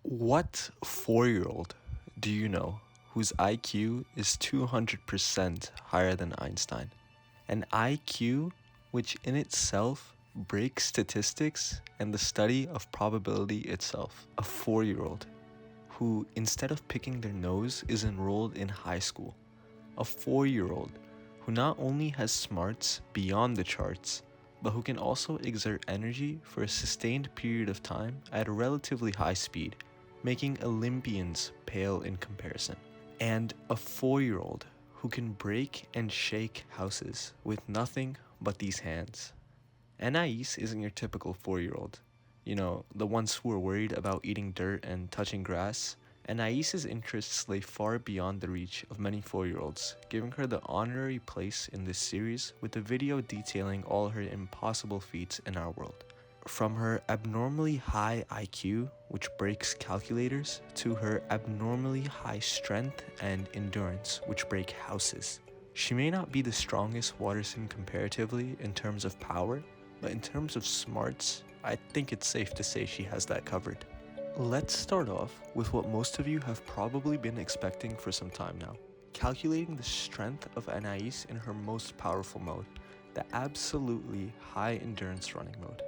What 4-year-old do you know whose IQ is 200% higher than Einstein? An IQ which in itself breaks statistics and the study of probability itself. A 4-year-old who, instead of picking their nose, is enrolled in high school. A 4-year-old who not only has smarts beyond the charts, but who can also exert energy for a sustained period of time at a relatively high speed, making Olympians pale in comparison. And a 4-year-old who can break and shake houses with nothing but these hands. Anais isn't your typical 4-year-old. You know, the ones who are worried about eating dirt and touching grass. Anais's interests lay far beyond the reach of many 4-year-olds, giving her the honorary place in this series with a video detailing all her impossible feats in our world. From her abnormally high IQ, which breaks calculators, to her abnormally high strength and endurance, which break houses. She may not be the strongest Watterson comparatively in terms of power, but in terms of smarts, I think it's safe to say she has that covered. Let's start off with what most of you have probably been expecting for some time now, calculating the strength of Anais in her most powerful mode, the absolutely high endurance running mode.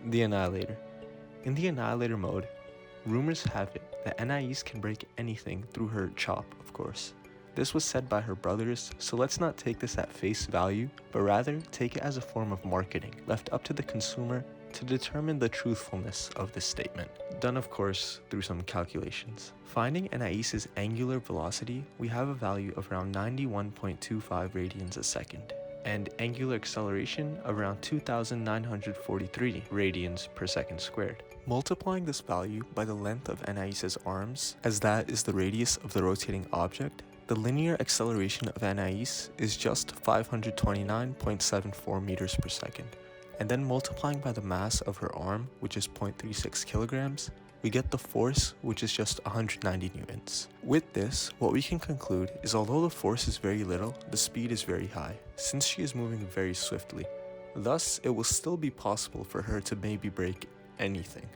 The Annihilator. In the Annihilator mode, rumors have it that Anais can break anything through her chop, of course. This was said by her brothers, so let's not take this at face value, but rather take it as a form of marketing, left up to the consumer to determine the truthfulness of this statement. Done, of course, through some calculations. Finding Anais's angular velocity, we have a value of around 91.25 radians a second, and angular acceleration of around 2,943 radians per second squared. Multiplying this value by the length of Anais's arms, as that is the radius of the rotating object, the linear acceleration of Anais is just 529.74 meters per second. And then multiplying by the mass of her arm, which is 0.36 kilograms, we get the force, which is just 190 newtons. With this, what we can conclude is although the force is very little, the speed is very high, since she is moving very swiftly. Thus, it will still be possible for her to maybe break anything.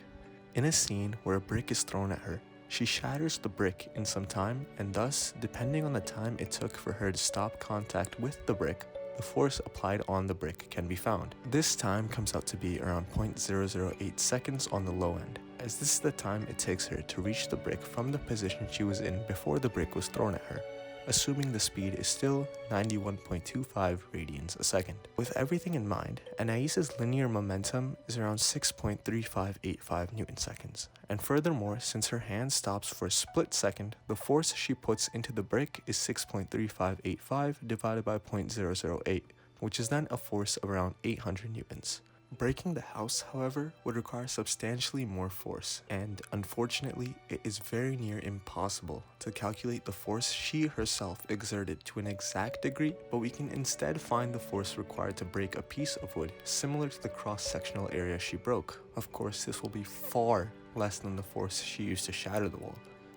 In a scene where a brick is thrown at her, she shatters the brick in some time, and thus, depending on the time it took for her to stop contact with the brick, the force applied on the brick can be found. This time comes out to be around 0.008 seconds on the low end, as this is the time it takes her to reach the brick from the position she was in before the brick was thrown at her, assuming the speed is still 91.25 radians a second. With everything in mind, Anais's linear momentum is around 6.3585 newton seconds, and furthermore, since her hand stops for a split second, the force she puts into the brick is 6.3585 divided by 0.008, which is then a force of around 800 newtons. Breaking the house, however, would require substantially more force, and unfortunately, it is very near impossible to calculate the force she herself exerted to an exact degree, but we can instead find the force required to break a piece of wood similar to the cross-sectional area she broke. Of course, this will be far less than the force she used to shatter the wall.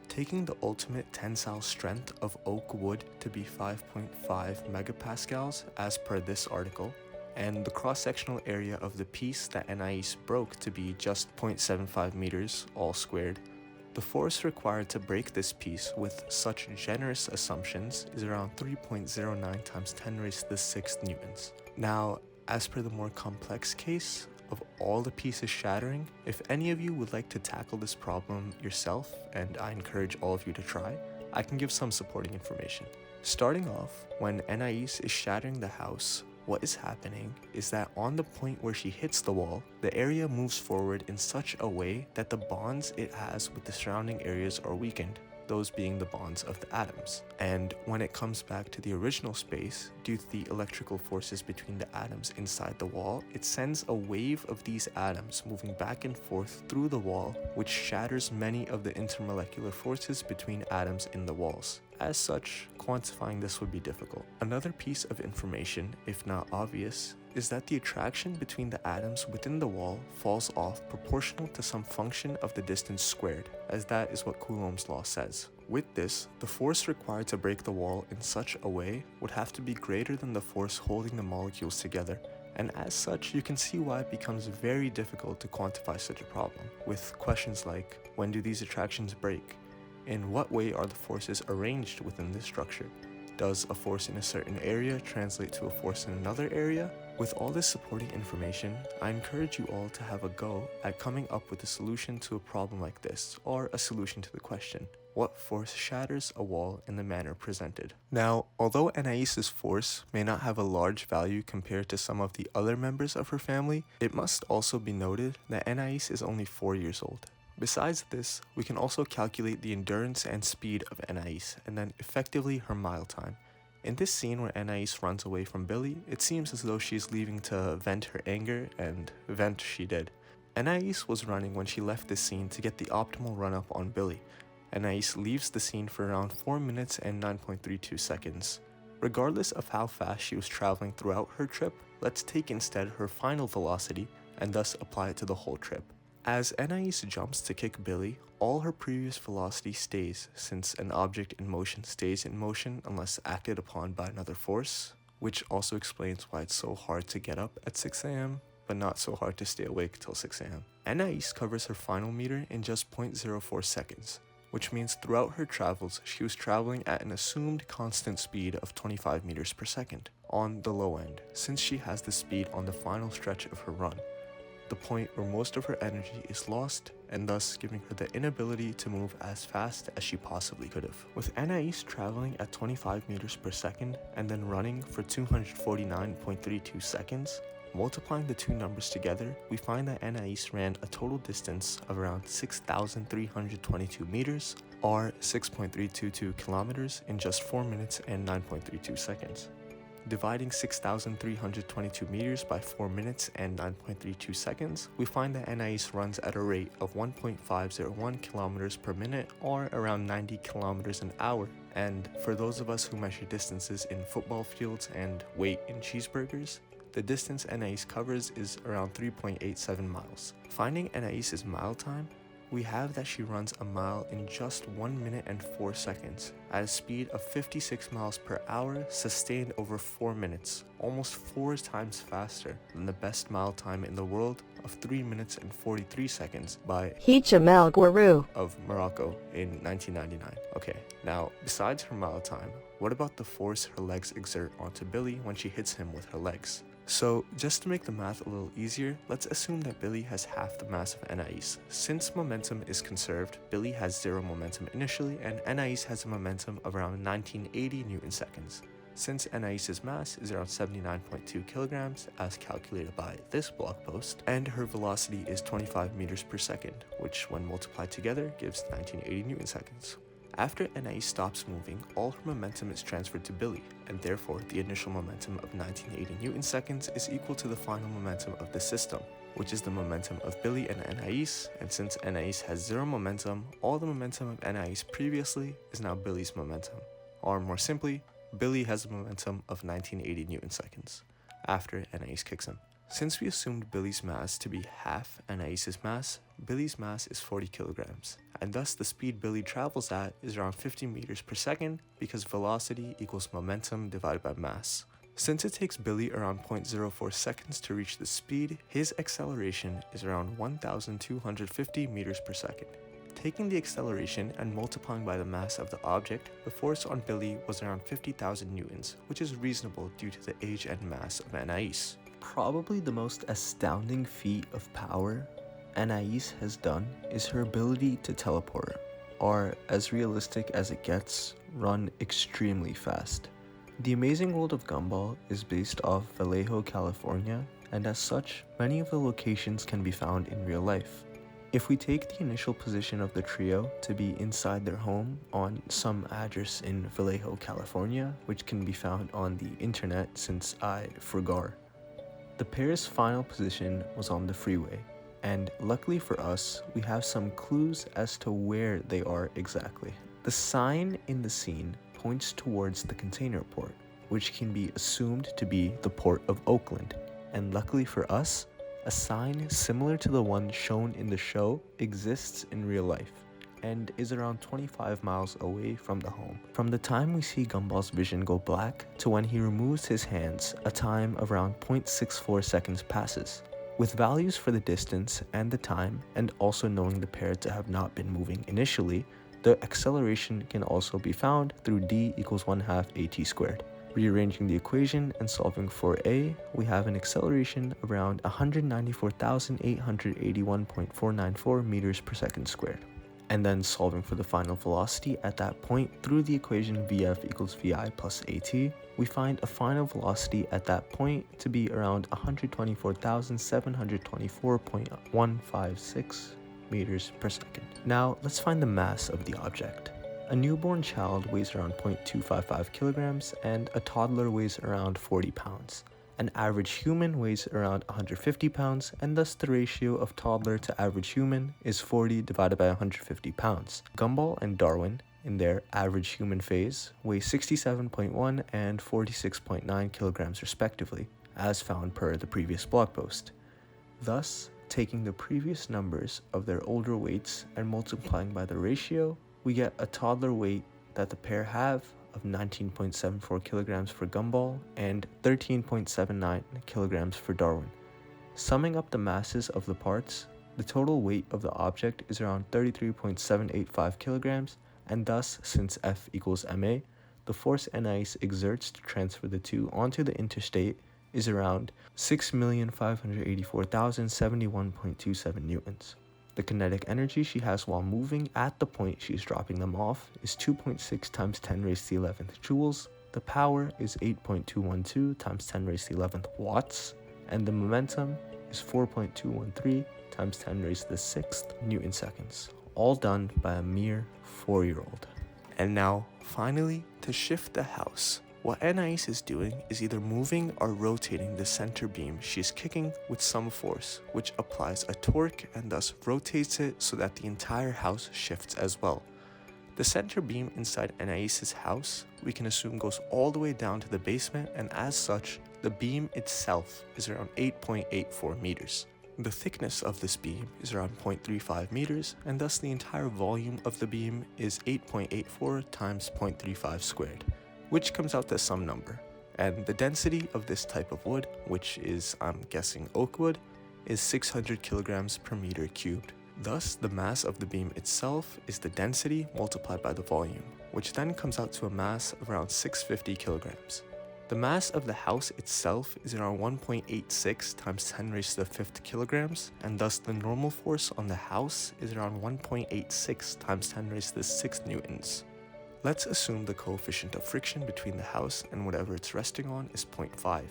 Taking the ultimate tensile strength of oak wood to be 5.5 megapascals as per this article, and the cross-sectional area of the piece that Anais broke to be just 0.75 meters, all squared, the force required to break this piece with such generous assumptions is around 3.09 times 10 raised to the 6th newtons. Now, as per the more complex case of all the pieces shattering, if any of you would like to tackle this problem yourself, and I encourage all of you to try, I can give some supporting information. Starting off, when Anais is shattering the house, what is happening is that on the point where she hits the wall, the area moves forward in such a way that the bonds it has with the surrounding areas are weakened, those being the bonds of the atoms. And when it comes back to the original space, due to the electrical forces between the atoms inside the wall, it sends a wave of these atoms moving back and forth through the wall, which shatters many of the intermolecular forces between atoms in the walls. As such, quantifying this would be difficult. Another piece of information, if not obvious, is that the attraction between the atoms within the wall falls off proportional to some function of the distance squared, as that is what Coulomb's law says. With this, the force required to break the wall in such a way would have to be greater than the force holding the molecules together, And as such, you can see why it becomes very difficult to quantify such a problem, with questions like, when do these attractions break? In what way are the forces arranged within this structure? Does a force in a certain area translate to a force in another area? With all this supporting information, I encourage you all to have a go at coming up with a solution to a problem like this, or a solution to the question, what force shatters a wall in the manner presented? Now, although Anais's force may not have a large value compared to some of the other members of her family, it must also be noted that Anais is only 4 years old. Besides this, we can also calculate the endurance and speed of Anais, and then effectively her mile time. In this scene where Anais runs away from Billy, it seems as though she's leaving to vent her anger, and vent she did. Anais was running when she left this scene to get the optimal run-up on Billy. Anais leaves the scene for around 4 minutes and 9.32 seconds. Regardless of how fast she was traveling throughout her trip, let's take instead her final velocity and thus apply it to the whole trip. As Anais jumps to kick Billy, all her previous velocity stays, since an object in motion stays in motion unless acted upon by another force, which also explains why it's so hard to get up at 6 AM, but not so hard to stay awake till 6 AM. Anais covers her final meter in just 0.04 seconds, which means throughout her travels, she was traveling at an assumed constant speed of 25 meters per second, on the low end, since she has the speed on the final stretch of her run, the point where most of her energy is lost, and thus giving her the inability to move as fast as she possibly could have. With Anais traveling at 25 meters per second and then running for 249.32 seconds, multiplying the two numbers together, we find that Anais ran a total distance of around 6,322 meters, or 6.322 kilometers, in just 4 minutes and 9.32 seconds. Dividing 6,322 meters by 4 minutes and 9.32 seconds, we find that Anais runs at a rate of 1.501 kilometers per minute, or around 90 kilometers an hour. And for those of us who measure distances in football fields and weight in cheeseburgers, the distance Anais covers is around 3.87 miles. Finding Anais's mile time, we have that she runs a mile in just 1 minute and 4 seconds at a speed of 56 miles per hour, sustained over 4 minutes, almost 4 times faster than the best mile time in the world of 3 minutes and 43 seconds by Hicham El Guerrero of Morocco in 1999. Okay, now besides her mile time, what about the force her legs exert onto Billy when she hits him with her legs? So, just to make the math a little easier, let's assume that Billy has half the mass of Anais. Since momentum is conserved, Billy has 0 momentum initially, and Anais has a momentum of around 1980 newton seconds. Since Anais's mass is around 79.2 kilograms, as calculated by this blog post, and her velocity is 25 meters per second, which when multiplied together gives 1980 newton seconds. After Anais stops moving, all her momentum is transferred to Billy, and therefore the initial momentum of 1980 newton seconds is equal to the final momentum of the system, which is the momentum of Billy and Anais, and since Anais has 0 momentum, all the momentum of Anais previously is now Billy's momentum. Or more simply, Billy has a momentum of 1980 newton seconds after Anais kicks him. Since we assumed Billy's mass to be half Anais's mass, Billy's mass is 40 kilograms, and thus the speed Billy travels at is around 50 meters per second, because velocity equals momentum divided by mass. Since it takes Billy around 0.04 seconds to reach this speed, his acceleration is around 1,250 meters per second. Taking the acceleration and multiplying by the mass of the object, the force on Billy was around 50,000 newtons, which is reasonable due to the age and mass of Anais. Probably the most astounding feat of power Anais has done is her ability to teleport, or as realistic as it gets, run extremely fast. The Amazing World of Gumball is based off Vallejo, California, and as such, many of the locations can be found in real life. If we take the initial position of the trio to be inside their home on some address in Vallejo, California, which can be found on the internet since I forgot, the pair's final position was on the freeway, and luckily for us, we have some clues as to where they are exactly. The sign in the scene points towards the container port, which can be assumed to be the port of Oakland, and luckily for us, a sign similar to the one shown in the show exists in real life. and is around 25 miles away from the home. From the time we see Gumball's vision go black to when he removes his hands, a time of around 0.64 seconds passes. With values for the distance and the time, and also knowing the pair to have not been moving initially, the acceleration can also be found through d equals 1/2 at squared. Rearranging the equation and solving for a, we have an acceleration around 194,881.494 meters per second squared. And then solving for the final velocity at that point through the equation Vf equals Vi plus At, we find a final velocity at that point to be around 124,724.156 meters per second. Now let's find the mass of the object. A newborn child weighs around 0.255 kilograms and a toddler weighs around 40 pounds. An average human weighs around 150 pounds, and thus the ratio of toddler to average human is 40 divided by 150 pounds. Gumball and Darwin, in their average human phase, weigh 67.1 and 46.9 kilograms respectively, as found per the previous blog post. Thus, taking the previous numbers of their older weights and multiplying by the ratio, we get a toddler weight that the pair have of 19.74 kilograms for Gumball and 13.79 kilograms for Darwin. Summing up the masses of the parts, the total weight of the object is around 33.785 kilograms, and thus, since F equals ma, the force Anais exerts to transfer the two onto the interstate is around 6,584,071.27 newtons. The kinetic energy she has while moving at the point she is dropping them off is 2.6 times 10 raised to the 11th joules, the power is 8.212 times 10 raised to the 11th watts, and the momentum is 4.213 times 10 raised to the 6th newton seconds, all done by a mere 4-year-old. And now, finally, to shift the house. What Anais is doing is either moving or rotating the center beam she is kicking with some force, which applies a torque and thus rotates it so that the entire house shifts as well. The center beam inside Anais' house, we can assume goes all the way down to the basement, and as such, the beam itself is around 8.84 meters. The thickness of this beam is around 0.35 meters, and thus the entire volume of the beam is 8.84 times 0.35 squared, which comes out to some number. And the density of this type of wood, which is, I'm guessing, oak wood, is 600 kilograms per meter cubed. Thus, the mass of the beam itself is the density multiplied by the volume, which then comes out to a mass of around 650 kilograms. The mass of the house itself is around 1.86 times 10 raised to the 5th kilograms, and thus the normal force on the house is around 1.86 times 10 raised to the 6th newtons. Let's assume the coefficient of friction between the house and whatever it's resting on is 0.5,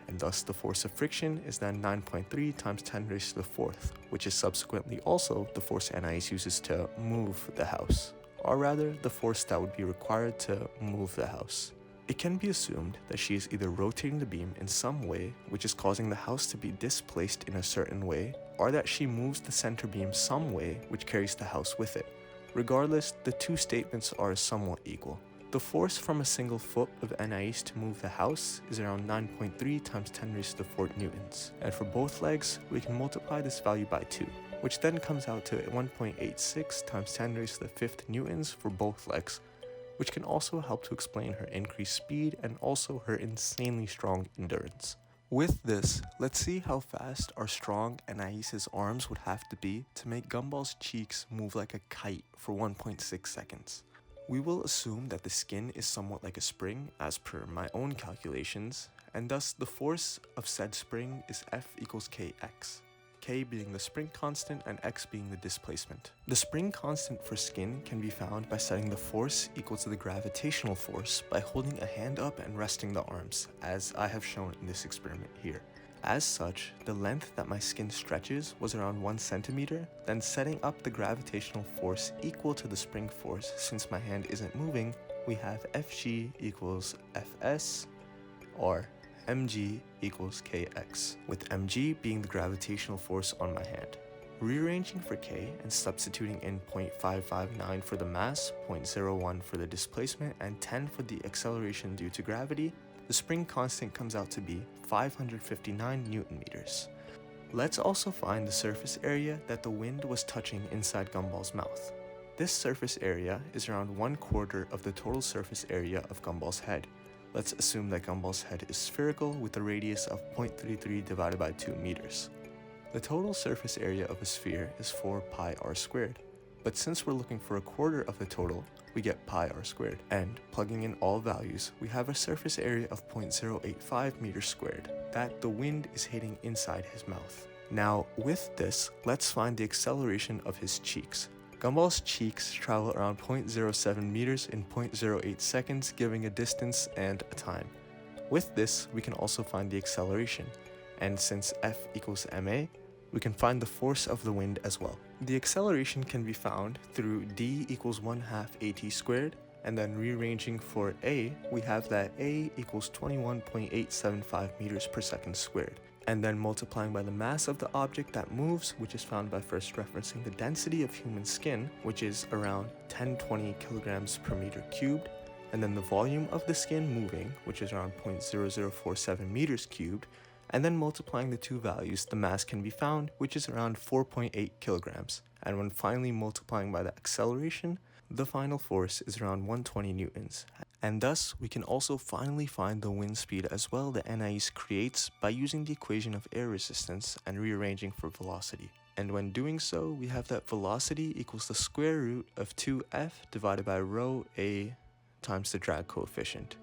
and thus the force of friction is then 9.3 times 10 raised to the 4th, which is subsequently also the force Anais uses to move the house, or rather the force that would be required to move the house. It can be assumed that she is either rotating the beam in some way, which is causing the house to be displaced in a certain way, or that she moves the center beam some way, which carries the house with it. Regardless, the two statements are somewhat equal. The force from a single foot of Anais to move the house is around 9.3 times 10 raised to the 4th newtons, and for both legs, we can multiply this value by 2, which then comes out to 1.86 times 10 raised to the 5th newtons for both legs, which can also help to explain her increased speed and also her insanely strong endurance. With this, let's see how fast or strong Anais' arms would have to be to make Gumball's cheeks move like a kite for 1.6 seconds. We will assume that the skin is somewhat like a spring as per my own calculations, and thus the force of said spring is F equals kx. K being the spring constant and x being the displacement. The spring constant for skin can be found by setting the force equal to the gravitational force by holding a hand up and resting the arms, as I have shown in this experiment here. As such, the length that my skin stretches was around 1 centimeter, then setting up the gravitational force equal to the spring force since my hand isn't moving, we have Fg equals Fs, or mg equals kx, with mg being the gravitational force on my hand. Rearranging for k and substituting in 0.559 for the mass, 0.01 for the displacement, and 10 for the acceleration due to gravity, the spring constant comes out to be 559 newton meters. Let's also find the surface area that the wind was touching inside Gumball's mouth. This surface area is around 1/4 of the total surface area of Gumball's head. Let's assume that Gumball's head is spherical with a radius of 0.33 divided by 2 meters. The total surface area of a sphere is 4 pi r squared, but since we're looking for 1/4 of the total, we get pi r squared, and plugging in all values, we have a surface area of 0.085 meters squared that the wind is hitting inside his mouth. Now, with this, let's find the acceleration of his cheeks. Gumball's cheeks travel around 0.07 meters in 0.08 seconds, giving a distance and a time. With this, we can also find the acceleration, and since F equals ma, we can find the force of the wind as well. The acceleration can be found through d equals 1/2 at squared, and then rearranging for a, we have that a equals 21.875 meters per second squared. And then multiplying by the mass of the object that moves, which is found by first referencing the density of human skin, which is around 1020 kilograms per meter cubed, and then the volume of the skin moving, which is around 0.0047 meters cubed, and then multiplying the two values, the mass can be found, which is around 4.8 kilograms. And when finally multiplying by the acceleration, the final force is around 120 newtons. And thus, we can also finally find the wind speed as well that Anais creates by using the equation of air resistance and rearranging for velocity. And when doing so, we have that velocity equals the square root of 2f divided by rho a times the drag coefficient,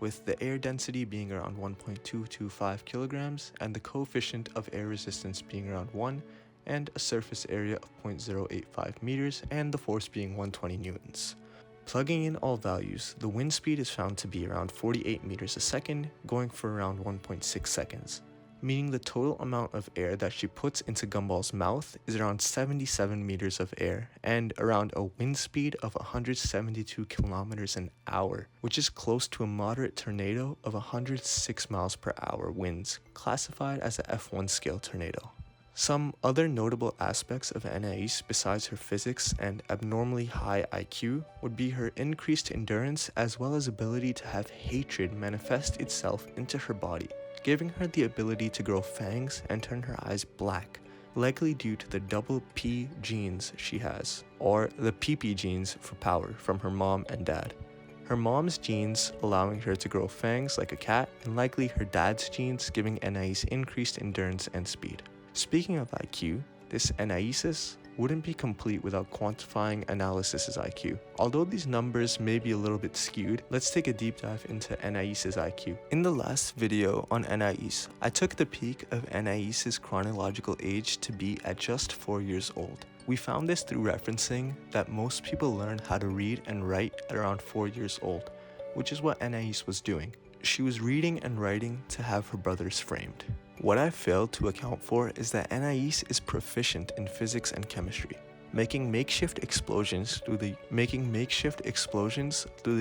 with the air density being around 1.225 kilograms and the coefficient of air resistance being around 1 and a surface area of 0.085 meters and the force being 120 newtons. Plugging in all values, the wind speed is found to be around 48 meters a second, going for around 1.6 seconds, meaning the total amount of air that she puts into Gumball's mouth is around 77 meters of air and around a wind speed of 172 kilometers an hour, which is close to a moderate tornado of 106 miles per hour winds, classified as a F1 scale tornado. Some other notable aspects of Anais besides her physics and abnormally high IQ would be her increased endurance as well as ability to have hatred manifest itself into her body, giving her the ability to grow fangs and turn her eyes black, likely due to the double P genes she has, or the PP genes for power from her mom and dad. Her mom's genes allowing her to grow fangs like a cat, and likely her dad's genes giving Anais increased endurance and speed. Speaking of IQ, this analysis wouldn't be complete without quantifying Analysis's IQ. Although these numbers may be a little bit skewed, let's take a deep dive into Anais's IQ. In the last video on Anais, I took the peak of Anais's chronological age to be at just 4 years old. We found this through referencing that most people learn how to read and write at around 4 years old, which is what Anais was doing. She was reading and writing to have her brothers framed. What I failed to account for is that Anais is proficient in physics and chemistry, making makeshift explosions through the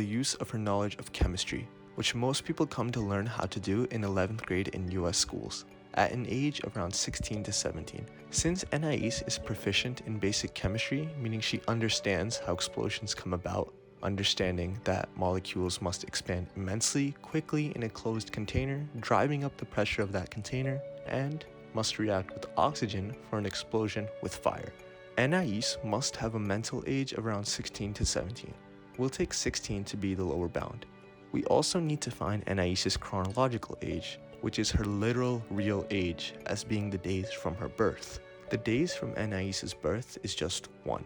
use of her knowledge of chemistry, which most people come to learn how to do in 11th grade in US schools, at an age of around 16 to 17. Since Anais is proficient in basic chemistry, meaning she understands how explosions come about, understanding that molecules must expand immensely quickly in a closed container, driving up the pressure of that container, and must react with oxygen for an explosion with fire. Anais must have a mental age of around 16 to 17. We'll take 16 to be the lower bound. We also need to find Anais's chronological age, which is her literal real age, as being the days from her birth. The days from Anais's birth is just 1.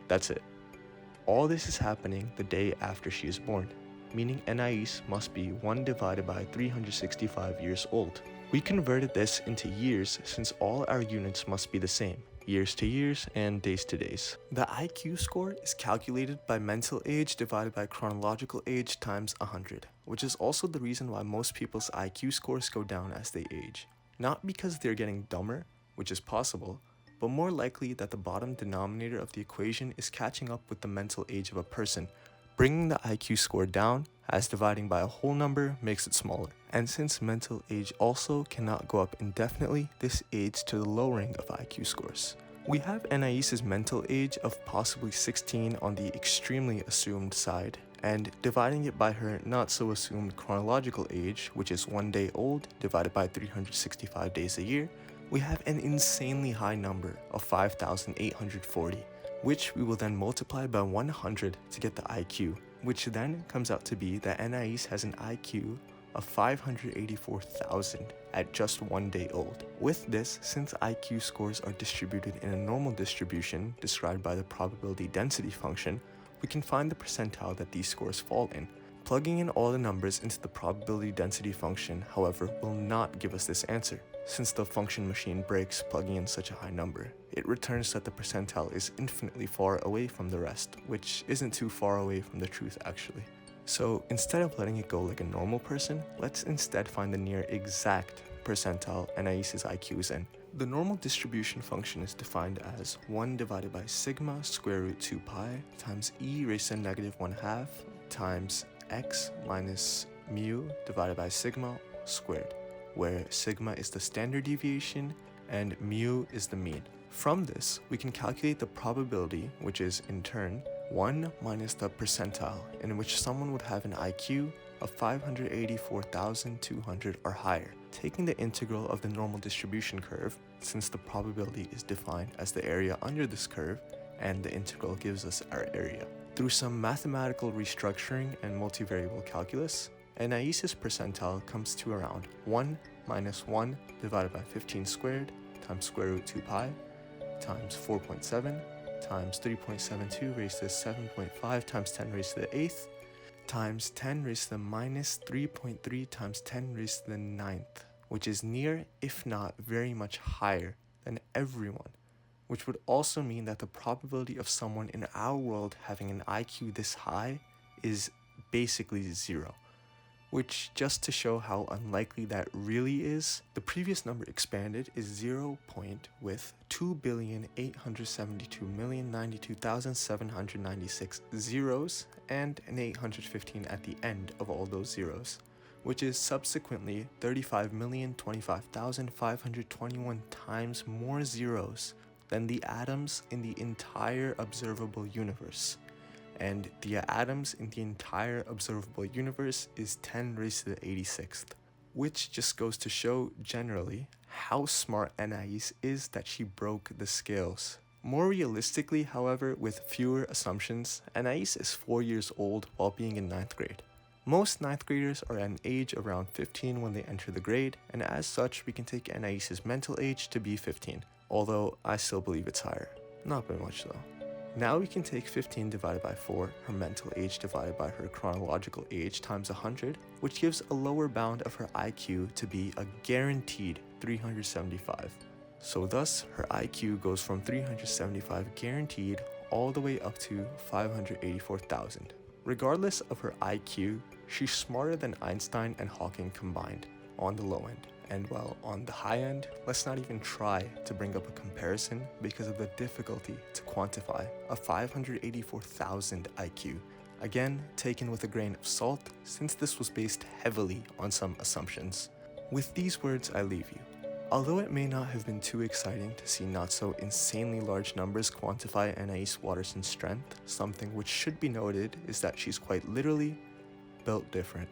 That's it. All this is happening the day after she is born, meaning Anais must be 1 divided by 365 years old. We converted this into years since all our units must be the same, years to years and days to days. The IQ score is calculated by mental age divided by chronological age times 100, which is also the reason why most people's IQ scores go down as they age. Not because they're getting dumber, which is possible, but more likely that the bottom denominator of the equation is catching up with the mental age of a person, bringing the IQ score down, as dividing by a whole number makes it smaller. And since mental age also cannot go up indefinitely, this aids to the lowering of IQ scores. We have Anais's mental age of possibly 16 on the extremely assumed side, and dividing it by her not so assumed chronological age, which is 1 day old divided by 365 days a year, we have an insanely high number of 5,840, which we will then multiply by 100 to get the IQ, which then comes out to be that Anais has an IQ of 584,000 at just 1 day old. With this, since IQ scores are distributed in a normal distribution described by the probability density function, we can find the percentile that these scores fall in. Plugging in all the numbers into the probability density function, however, will not give us this answer, since the function machine breaks plugging in such a high number. It returns that the percentile is infinitely far away from the rest, which isn't too far away from the truth actually. So instead of letting it go like a normal person, let's instead find the near exact percentile Anais's IQ is in. The normal distribution function is defined as 1 divided by sigma square root 2 pi times e raised to negative 1/2 times x minus mu divided by sigma squared, where sigma is the standard deviation and mu is the mean. From this, we can calculate the probability, which is in turn 1 minus the percentile, in which someone would have an IQ of 584,200 or higher, taking the integral of the normal distribution curve, since the probability is defined as the area under this curve, and the integral gives us our area. Through some mathematical restructuring and multivariable calculus, Anais's percentile comes to around 1 minus 1 divided by 15 squared times square root 2 pi times 4.7 times 3.72 raised to 7.5 times 10 raised to the 8th times 10 raised to the minus 3.3 times 10 raised to the 9th, which is near, if not very much higher than everyone, which would also mean that the probability of someone in our world having an IQ this high is basically 0. Which, just to show how unlikely that really is, the previous number expanded is 0 point with 2,872,092,796 zeros and an 815 at the end of all those zeros, which is subsequently 35,025,521 times more zeros than the atoms in the entire observable universe. And the atoms in the entire observable universe is 10 raised to the 86th, which just goes to show generally how smart Anais is that she broke the scales. More realistically, however, with fewer assumptions, Anais is 4 years old while being in 9th grade. Most 9th graders are at an age around 15 when they enter the grade, and as such, we can take Anais's mental age to be 15, although I still believe it's higher. Not by much though. Now we can take 15 divided by 4, her mental age divided by her chronological age times 100, which gives a lower bound of her IQ to be a guaranteed 375. So thus, her IQ goes from 375 guaranteed all the way up to 584,000. Regardless of her IQ, she's smarter than Einstein and Hawking combined on the low end. And while on the high end, let's not even try to bring up a comparison because of the difficulty to quantify a 584,000 IQ. Again, taken with a grain of salt, since this was based heavily on some assumptions. With these words, I leave you. Although it may not have been too exciting to see not so insanely large numbers quantify Anais Watterson's strength, something which should be noted is that she's quite literally built different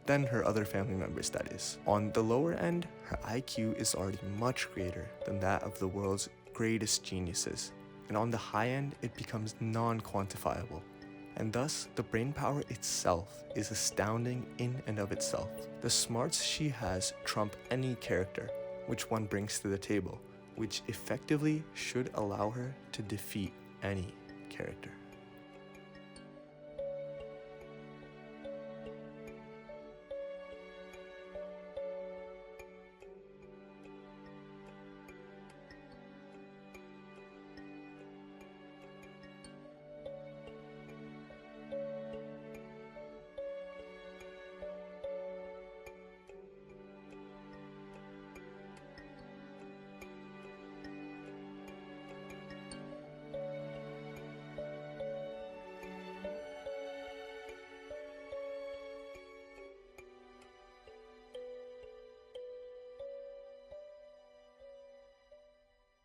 than her other family members, that is. On the lower end, her IQ is already much greater than that of the world's greatest geniuses, and on the high end, it becomes non-quantifiable. And thus, the brain power itself is astounding in and of itself. The smarts she has trump any character which one brings to the table, which effectively should allow her to defeat any character.